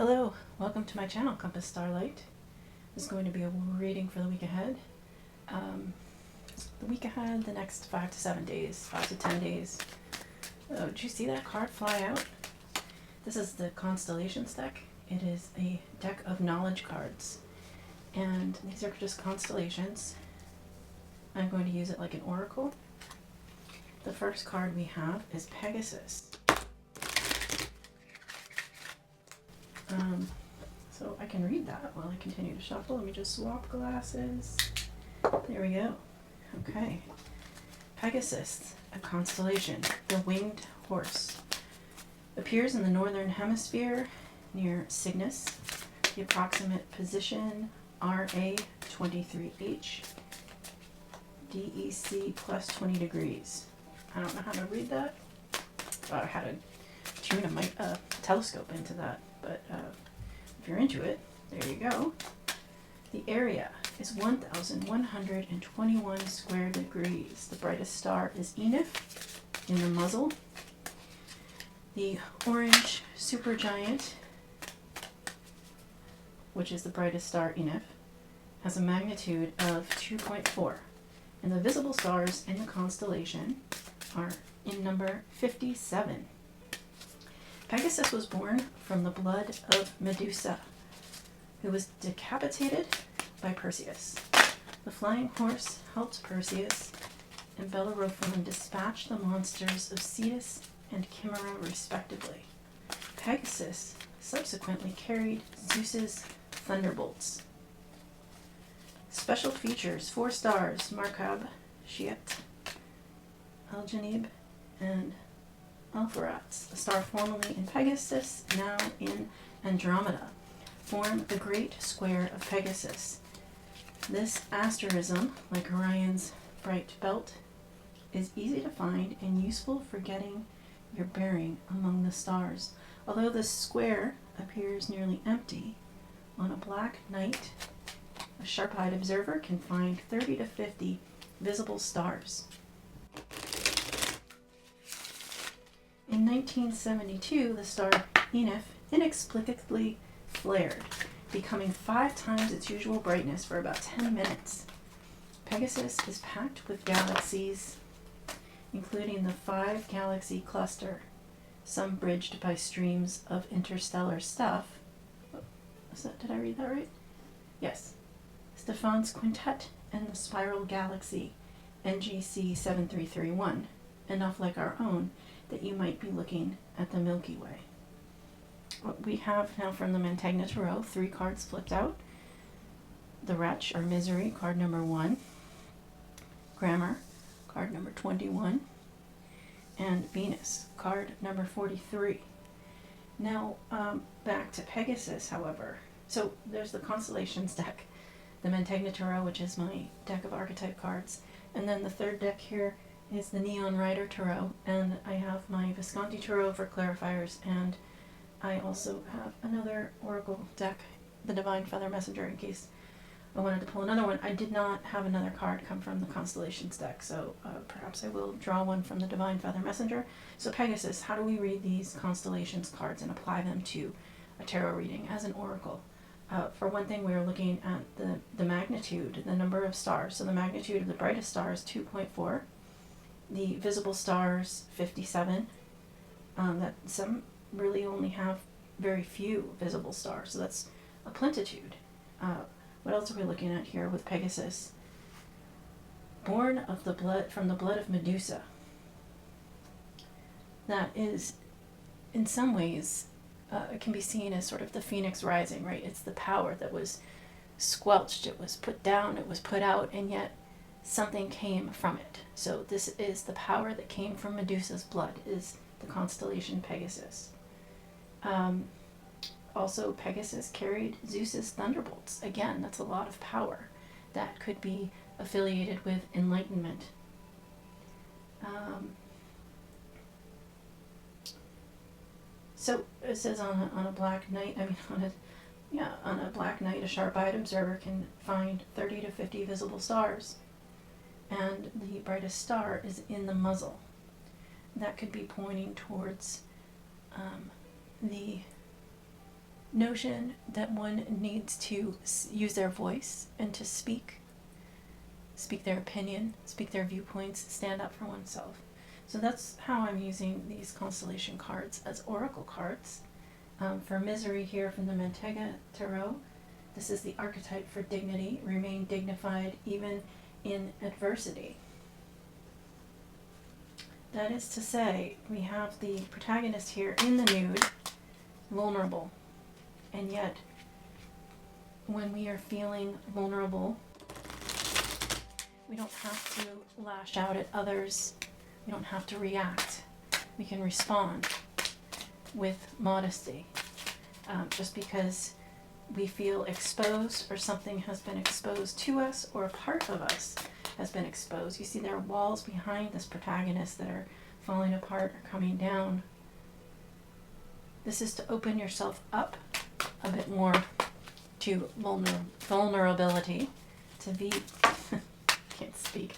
Hello, welcome to my channel, Compass Starlight. This is going to be a reading for the week ahead. The next 5 to 7 days, 5 to 10 days. Oh, did you see that card fly out? This is the Constellations deck. It is a deck of knowledge cards. And these are just constellations. I'm going to use it like an oracle. The first card we have is Pegasus. So I can read that while I continue to shuffle. Let me just swap glasses. There we go. Okay. Pegasus, a constellation, the winged horse. Appears in the northern hemisphere near Cygnus. The approximate position RA23H. DEC plus 20 degrees. I don't know how to read that. How to tune a telescope into that, but if you're into it, there you go. The area is 1,121 square degrees. The brightest star is Enif in the muzzle. The orange supergiant, which is the brightest star Enif, has a magnitude of 2.4. And the visible stars in the constellation are in number 57. Pegasus was born from the blood of Medusa, who was decapitated by Perseus. The flying horse helped Perseus and Bellerophon dispatch the monsters of Seduce and Chimera respectively. Pegasus subsequently carried Zeus's thunderbolts. Special features: 4 stars, Markab, Shiat, Algenib, and Alpheratz, a star formerly in Pegasus, now in Andromeda, form the Great Square of Pegasus. This asterism, like Orion's bright belt, is easy to find and useful for getting your bearing among the stars. Although the square appears nearly empty, on a black night, a sharp-eyed observer can find 30 to 50 visible stars. In 1972, the star Enif inexplicably flared, becoming 5 times its usual brightness for about 10 minutes. Pegasus is packed with galaxies, including the 5-galaxy cluster, some bridged by streams of interstellar stuff. Did I read that right? Yes. Stephan's Quintet and the spiral galaxy NGC 7331, enough like our own that you might be looking at the Milky Way. What we have now from the Mantegna Tarot, 3 cards flipped out. The Wretch, or Misery, card number 1. Grammar, card number 21. And Venus, card number 43. Now, back to Pegasus, however. So there's the Constellations deck, the Mantegna Tarot, which is my deck of archetype cards, and then the third deck here is the Neon Rider Tarot, and I have my Visconti Tarot for clarifiers, and I also have another Oracle deck, the Divine Feather Messenger, in case I wanted to pull another one. I did not have another card come from the Constellations deck, so perhaps I will draw one from the Divine Feather Messenger. So Pegasus, how do we read these Constellations cards and apply them to a tarot reading as an oracle? For one thing, we are looking at the magnitude, the number of stars. So the magnitude of the brightest star is 2.4. The visible stars, 57. That some really only have very few visible stars, so that's a plentitude. What else are we looking at here with Pegasus? Born of the blood, from the blood of Medusa. That is, in some ways, it can be seen as sort of the phoenix rising, right? It's the power that was squelched, it was put down, it was put out, and yet something came from it. So this is the power that came from Medusa's blood, is the constellation Pegasus. Also, Pegasus carried Zeus's thunderbolts. Again, that's a lot of power. That could be affiliated with enlightenment. So it says on a black night, on a black night, a sharp-eyed observer can find 30 to 50 visible stars. And the brightest star is in the muzzle. That could be pointing towards the notion that one needs to use their voice and to speak their opinion, speak their viewpoints, stand up for oneself. So that's how I'm using these constellation cards as oracle cards. For misery here from the Mantegna Tarot, this is the archetype for dignity, remain dignified even in adversity. That is to say, we have the protagonist here in the nude, vulnerable. And yet, when we are feeling vulnerable, we don't have to lash out at others. We don't have to react. We can respond with modesty. Just because we feel exposed or something has been exposed to us or a part of us has been exposed. You see there are walls behind this protagonist that are falling apart or coming down. This is to open yourself up a bit more to vulnerability, to be, can't speak,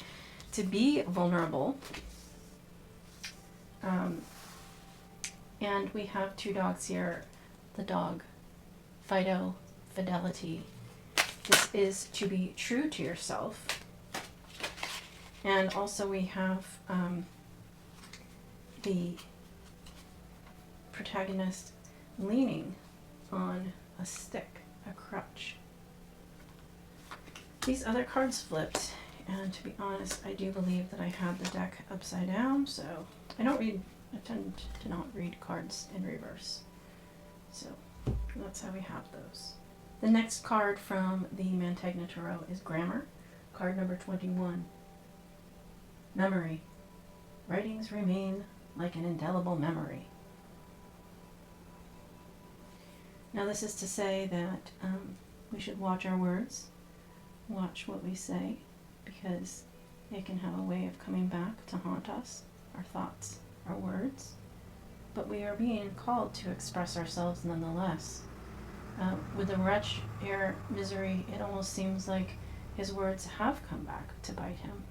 to be vulnerable. And we have two dogs here. The dog, Fido, fidelity. This is to be true to yourself. And also we have the protagonist leaning on a stick, a crutch. These other cards flipped, and to be honest, I do believe that I have the deck upside down, so I tend to not read cards in reverse. So that's how we have those. The next card from the Mantegna Tarot is Grammar, card number 21. Memory. Writings remain like an indelible memory. Now this is to say that we should watch our words, watch what we say, because they can have a way of coming back to haunt us, our thoughts, our words. But we are being called to express ourselves nonetheless. With the wretch here, misery, it almost seems like his words have come back to bite him.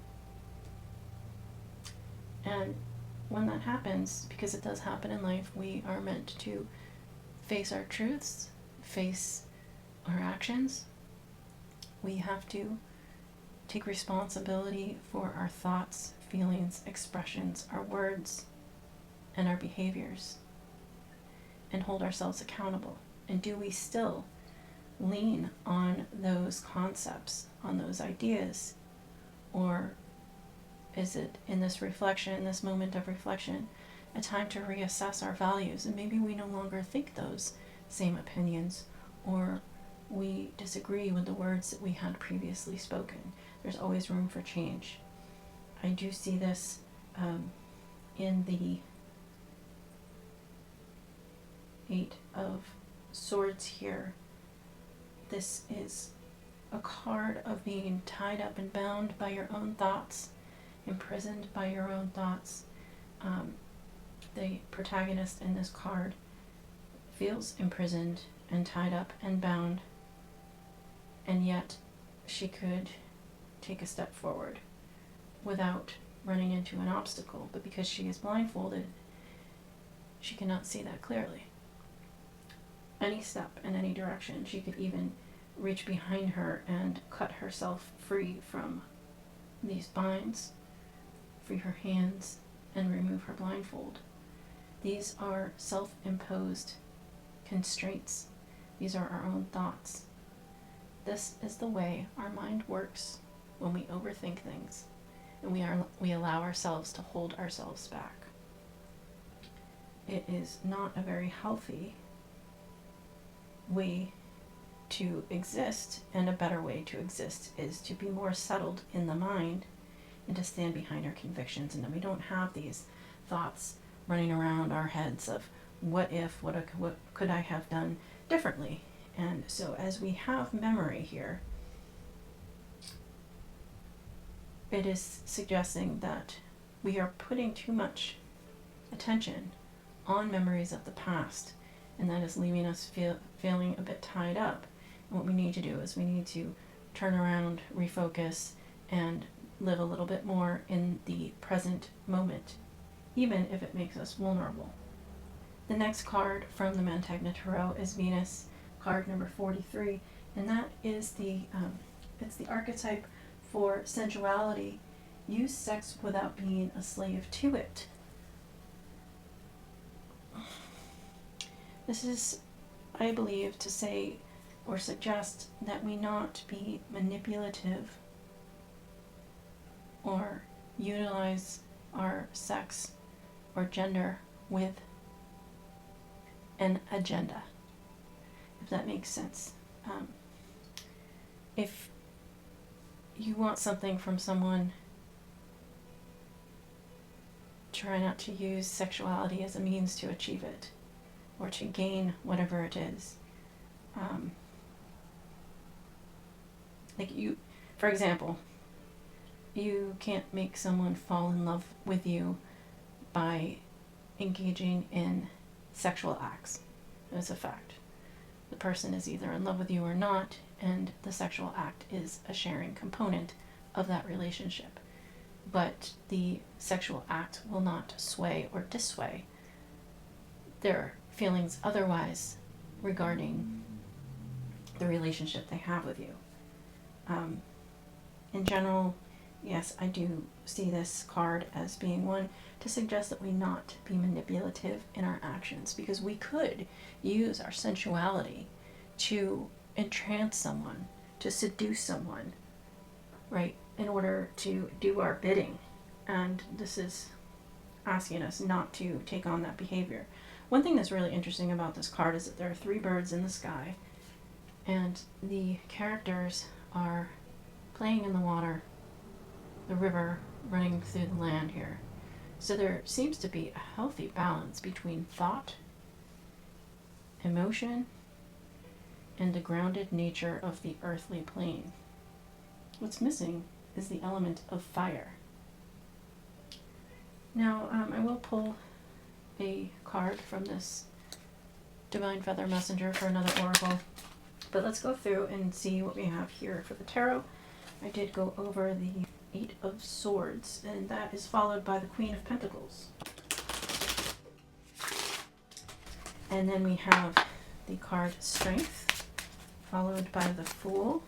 And when that happens, because it does happen in life, we are meant to face our truths, face our actions. We have to take responsibility for our thoughts, feelings, expressions, our words, and our behaviors, and hold ourselves accountable. And do we still lean on those concepts, on those ideas, or is it in this reflection, this moment of reflection, a time to reassess our values, and maybe we no longer think those same opinions, or we disagree with the words that we had previously spoken. There's always room for change. I do see this in the Eight of Swords here. This is a card of being tied up and bound by your own thoughts, imprisoned by your own thoughts. The protagonist in this card feels imprisoned and tied up and bound, and yet she could take a step forward without running into an obstacle, but because she is blindfolded, she cannot see that clearly. Any step in any direction, she could even reach behind her and cut herself free from these binds, free her hands, and remove her blindfold. These are self-imposed constraints. These are our own thoughts. This is the way our mind works when we overthink things, and we allow ourselves to hold ourselves back. It is not a very healthy way to exist, and a better way to exist is to be more settled in the mind and to stand behind our convictions, and that we don't have these thoughts running around our heads of what if, what could I have done differently. And so as we have memory here, it is suggesting that we are putting too much attention on memories of the past, and that is leaving us feeling a bit tied up. And what we need to do is we need to turn around, refocus, and live a little bit more in the present moment, even if it makes us vulnerable. The next card from the Mantegna Tarot is Venus, card number 43, and that is it's the archetype for sensuality. Use sex without being a slave to it. This is, I believe, to say or suggest that we not be manipulative or utilize our sex or gender with an agenda, if that makes sense. If you want something from someone, try not to use sexuality as a means to achieve it or to gain whatever it is. Like you, for example, you can't make someone fall in love with you by engaging in sexual acts. It's a fact. The person is either in love with you or not, and the sexual act is a sharing component of that relationship. But the sexual act will not sway or dissuade their feelings otherwise regarding the relationship they have with you. In general, yes, I do see this card as being one to suggest that we not be manipulative in our actions, because we could use our sensuality to entrance someone, to seduce someone, right, in order to do our bidding. And this is asking us not to take on that behavior. One thing that's really interesting about this card is that there are 3 birds in the sky, and the characters are playing in the water, the river running through the land here. So there seems to be a healthy balance between thought, emotion, and the grounded nature of the earthly plane. What's missing is the element of fire. Now, I will pull a card from this Divine Feather Messenger for another oracle, but let's go through and see what we have here for the tarot. I did go over the 8 of Swords, and that is followed by the Queen of Pentacles. And then we have the card Strength, followed by the Fool,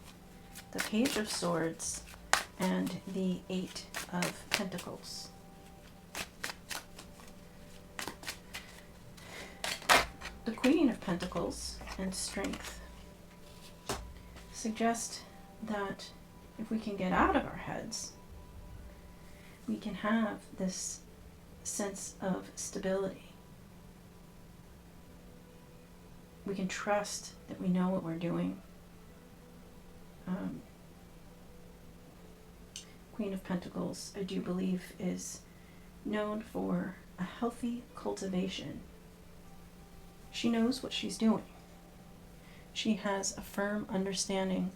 the Page of Swords, and the 8 of Pentacles. The Queen of Pentacles and Strength suggest that if we can get out of our heads, we can have this sense of stability. We can trust that we know what we're doing. Queen of Pentacles, I do believe, is known for a healthy cultivation. She knows what she's doing. She has a firm understanding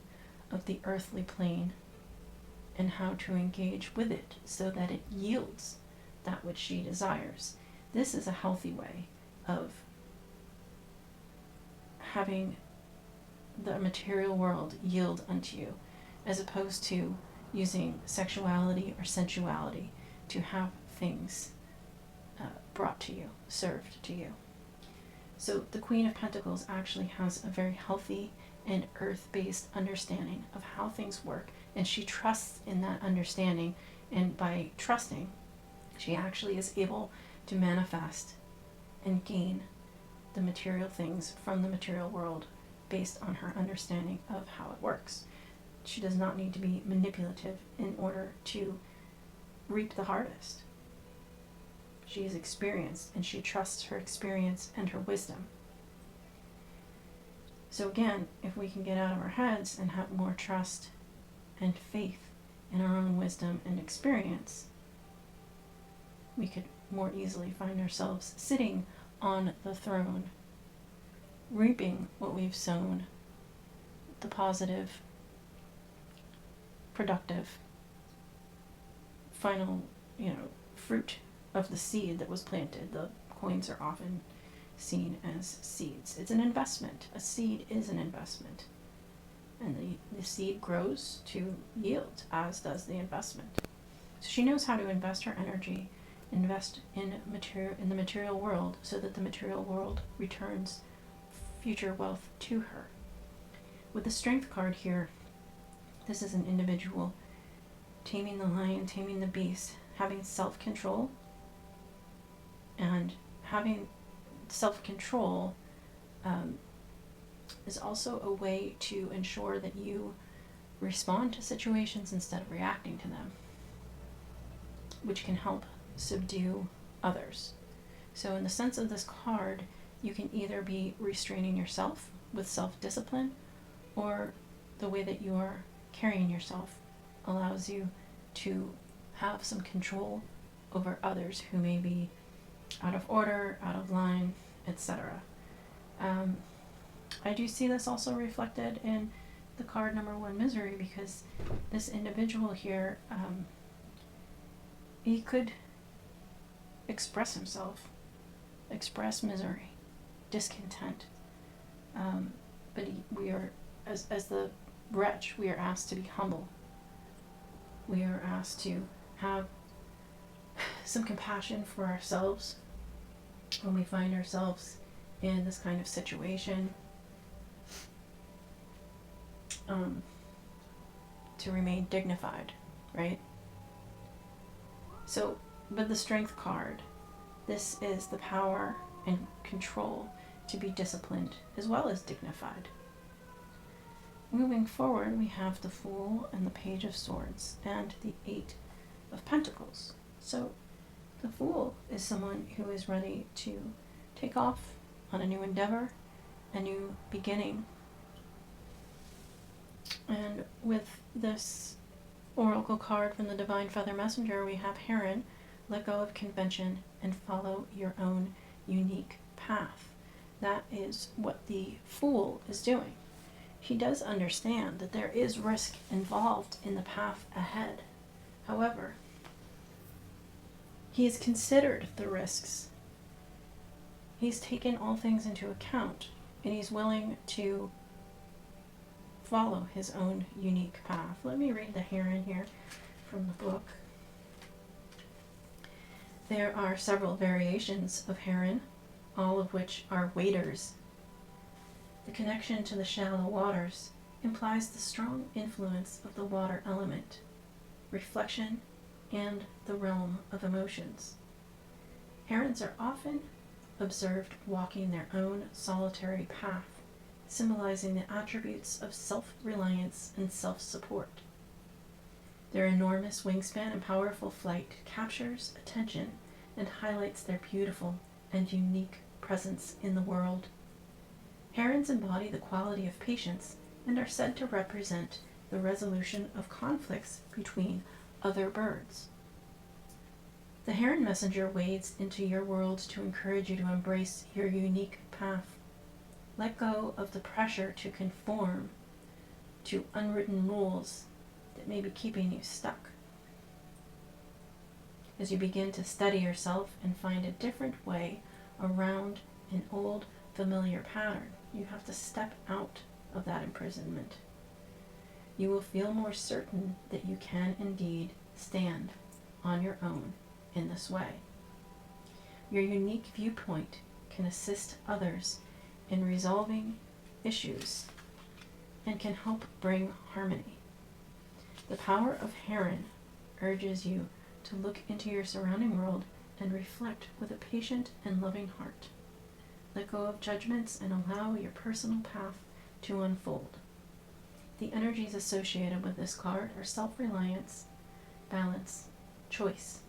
of the earthly plane and how to engage with it so that it yields that which she desires. This is a healthy way of having the material world yield unto you, as opposed to using sexuality or sensuality to have things brought to you, served to you. So the Queen of Pentacles actually has a very healthy and earth-based understanding of how things work, and she trusts in that understanding, and by trusting, she actually is able to manifest and gain the material things from the material world based on her understanding of how it works. She does not need to be manipulative in order to reap the harvest. She is experienced, and she trusts her experience and her wisdom. So again, if we can get out of our heads and have more trust and faith in our own wisdom and experience, we could more easily find ourselves sitting on the throne, reaping what we've sown, the positive, productive, final, fruit of the seed that was planted. The coins are often seen as seeds. It's an investment. A seed is an investment. And the seed grows to yield, as does the investment. So she knows how to invest her energy, invest in the material world, so that the material world returns future wealth to her. With the Strength card here, this is an individual taming the lion, taming the beast, having self-control. And having self-control is also a way to ensure that you respond to situations instead of reacting to them, which can help subdue others. So in the sense of this card, you can either be restraining yourself with self-discipline, or the way that you are carrying yourself allows you to have some control over others who may be out of order, out of line, etc. I do see this also reflected in the card number 1, Misery, because this individual here, he could express himself, express misery, discontent, but we are, as the wretch, we are asked to be humble. We are asked to have some compassion for ourselves when we find ourselves in this kind of situation, to remain dignified, right? So with the Strength card, this is the power and control to be disciplined as well as dignified. Moving forward, we have the Fool and the Page of Swords and the 8 of Pentacles. So the Fool is someone who is ready to take off on a new endeavor, a new beginning. And with this oracle card from the Divine Feather Messenger, we have Heron, let go of convention and follow your own unique path. That is what the Fool is doing. He does understand that there is risk involved in the path ahead. However, he has considered the risks. He's taken all things into account, and he's willing to follow his own unique path. Let me read the Heron here from the book. There are several variations of Heron, all of which are waders. The connection to the shallow waters implies the strong influence of the water element, reflection, and the realm of emotions. Herons are often observed walking their own solitary path, symbolizing the attributes of self-reliance and self-support. Their enormous wingspan and powerful flight captures attention and highlights their beautiful and unique presence in the world. Herons embody the quality of patience and are said to represent the resolution of conflicts between other birds. The Heron Messenger wades into your world to encourage you to embrace your unique path. Let go of the pressure to conform to unwritten rules that may be keeping you stuck. As you begin to study yourself and find a different way around an old familiar pattern, you have to step out of that imprisonment. You will feel more certain that you can indeed stand on your own in this way. Your unique viewpoint can assist others in resolving issues and can help bring harmony. The power of Heron urges you to look into your surrounding world and reflect with a patient and loving heart. Let go of judgments and allow your personal path to unfold. The energies associated with this card are self-reliance, balance, choice.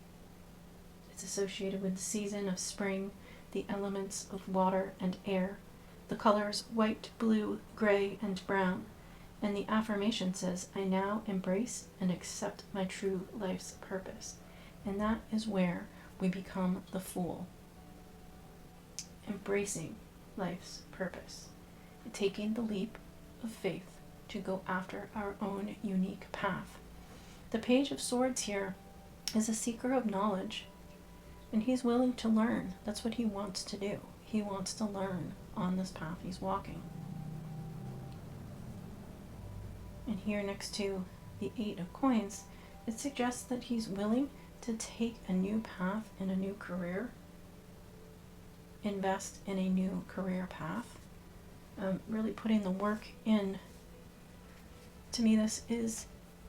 It's associated with the season of spring, the elements of water and air, the colors white, blue, gray, and brown, and the affirmation says, I now embrace and accept my true life's purpose. And that is where we become the Fool. Embracing life's purpose, taking the leap of faith to go after our own unique path. The Page of Swords here is a seeker of knowledge, and he's willing to learn. That's what he wants to do. He wants to learn on this path he's walking. And here next to the 8 of Coins, it suggests that he's willing to take a new path in a new career, invest in a new career path, really putting the work in. To me, this is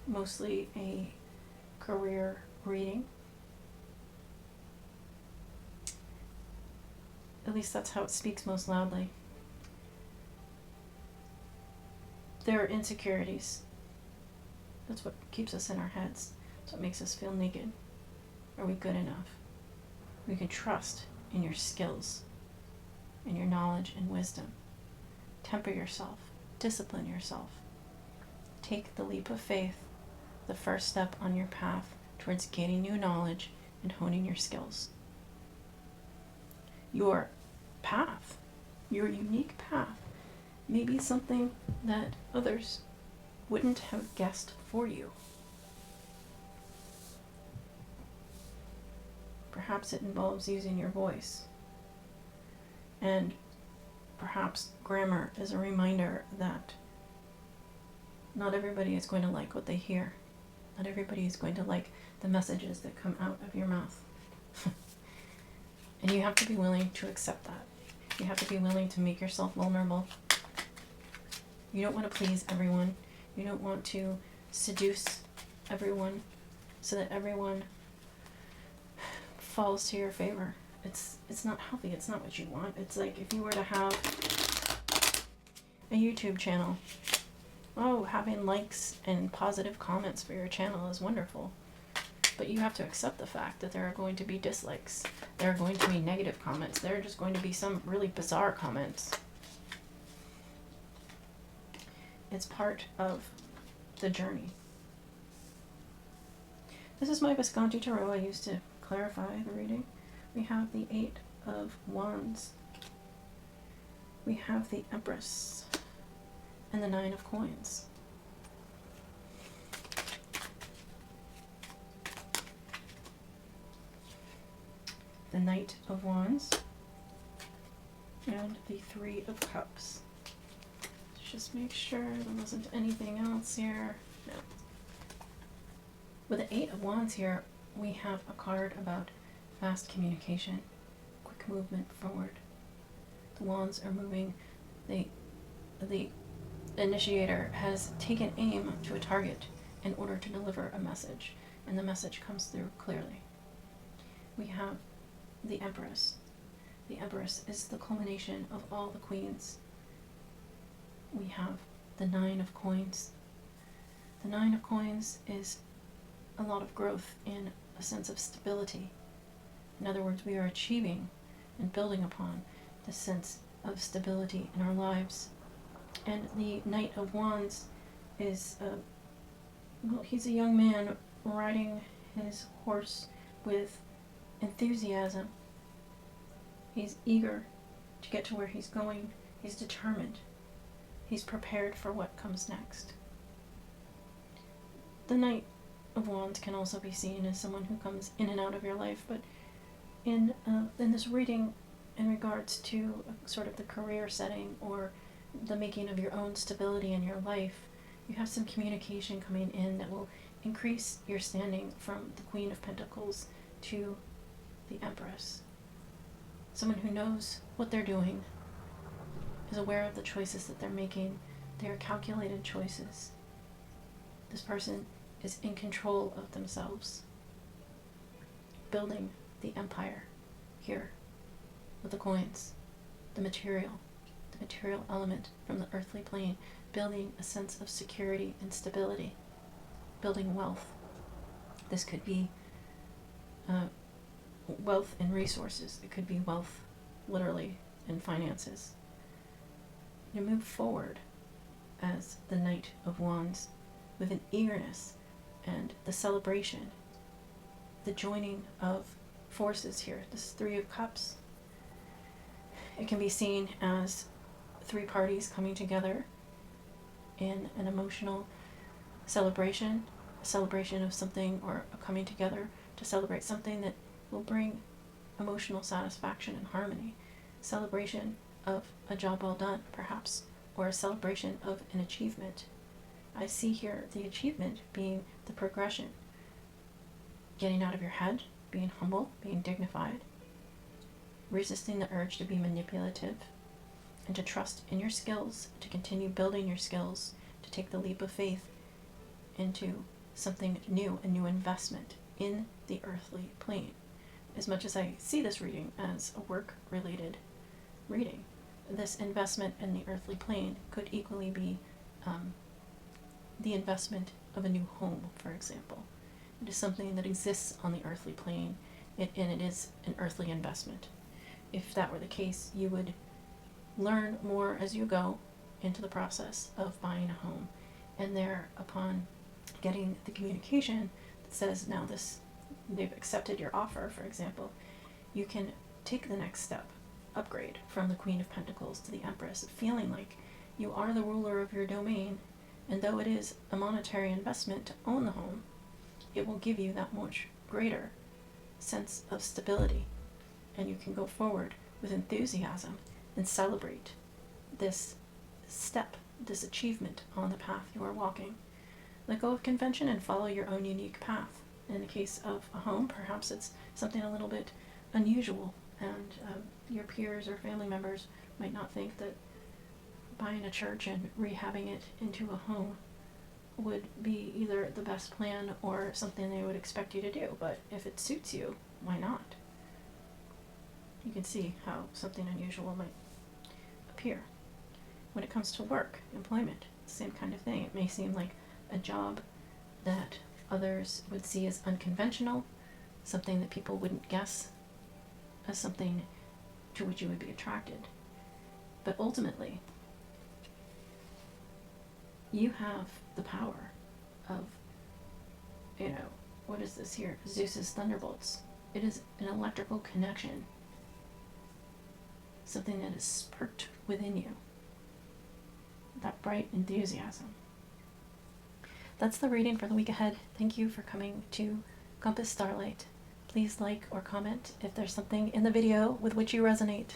mostly a career reading. At least that's how it speaks most loudly. There are insecurities. That's what keeps us in our heads. That's what makes us feel naked. Are we good enough? We can trust in your skills, in your knowledge and wisdom. Temper yourself. Discipline yourself. Take the leap of faith, the first step on your path towards gaining new knowledge and honing your skills. Your path, your unique path, may be something that others wouldn't have guessed for you. Perhaps it involves using your voice. And perhaps grammar is a reminder that not everybody is going to like what they hear. Not everybody is going to like the messages that come out of your mouth. And you have to be willing to accept that. You have to be willing to make yourself vulnerable. You don't want to please everyone. You don't want to seduce everyone so that everyone falls to your favor. It's not healthy. It's not what you want. It's like if you were to have a YouTube channel. Oh, having likes and positive comments for your channel is wonderful. But you have to accept the fact that there are going to be dislikes. There are going to be negative comments. There are just going to be some really bizarre comments. It's part of the journey. This is my Visconti Tarot I used to clarify the reading. We have the Eight of Wands. We have the Empress and the Nine of Coins. The Knight of Wands and the Three of Cups. Let's just make sure there wasn't anything else here. No. With the Eight of Wands here, we have a card about fast communication, quick movement forward. The wands are moving. The initiator has taken aim to a target in order to deliver a message, and the message comes through clearly. We have the Empress. The Empress is the culmination of all the queens. We have the Nine of Coins. The Nine of Coins is a lot of growth in a sense of stability. In other words, we are achieving and building upon the sense of stability in our lives. And the Knight of Wands is, he's a young man riding his horse with enthusiasm. He's eager to get to where he's going. He's determined. He's prepared for what comes next. The Knight of Wands can also be seen as someone who comes in and out of your life, but in this reading, in regards to sort of the career setting or the making of your own stability in your life, you have some communication coming in that will increase your standing from the Queen of Pentacles to the Empress. Someone who knows what they're doing, is aware of the choices that they're making. They are calculated choices. This person is in control of themselves, building the empire here with the coins, the material element from the earthly plane, building a sense of security and stability, building wealth. This could be wealth in resources. It could be wealth literally in finances. You move forward as the Knight of Wands with an eagerness and the celebration, the joining of forces here. This Three of Cups. It can be seen as three parties coming together in an emotional celebration, a celebration of something, or a coming together to celebrate something that will bring emotional satisfaction and harmony. Celebration of a job well done, perhaps, or a celebration of an achievement. I see here the achievement being the progression. Getting out of your head, being humble, being dignified, resisting the urge to be manipulative, and to trust in your skills, to continue building your skills, to take the leap of faith into something new, a new investment in the earthly plane. As much as I see this reading as a work-related reading, this investment in the earthly plane could equally be the investment of a new home, for example. It is something that exists on the earthly plane, and it is an earthly investment. If that were the case, you would learn more as you go into the process of buying a home, and thereupon getting the communication that says, now they've accepted your offer, for example, you can take the next step, upgrade from the Queen of Pentacles to the Empress, feeling like you are the ruler of your domain, and though it is a monetary investment to own the home, it will give you that much greater sense of stability, and you can go forward with enthusiasm and celebrate this step, this achievement on the path you are walking. Let go of convention and follow your own unique path. In the case of a home, perhaps it's something a little bit unusual, and your peers or family members might not think that buying a church and rehabbing it into a home would be either the best plan or something they would expect you to do. But if it suits you, why not? You can see how something unusual might appear. When it comes to work, employment, same kind of thing. It may seem like a job that others would see as unconventional, something that people wouldn't guess as something to which you would be attracted. But ultimately, you have the power of, what is this here? Zeus's thunderbolts. It is an electrical connection, something that is sparked within you, that bright enthusiasm. That's the reading for the week ahead. Thank you for coming to Compass Starlight. Please like or comment if there's something in the video with which you resonate.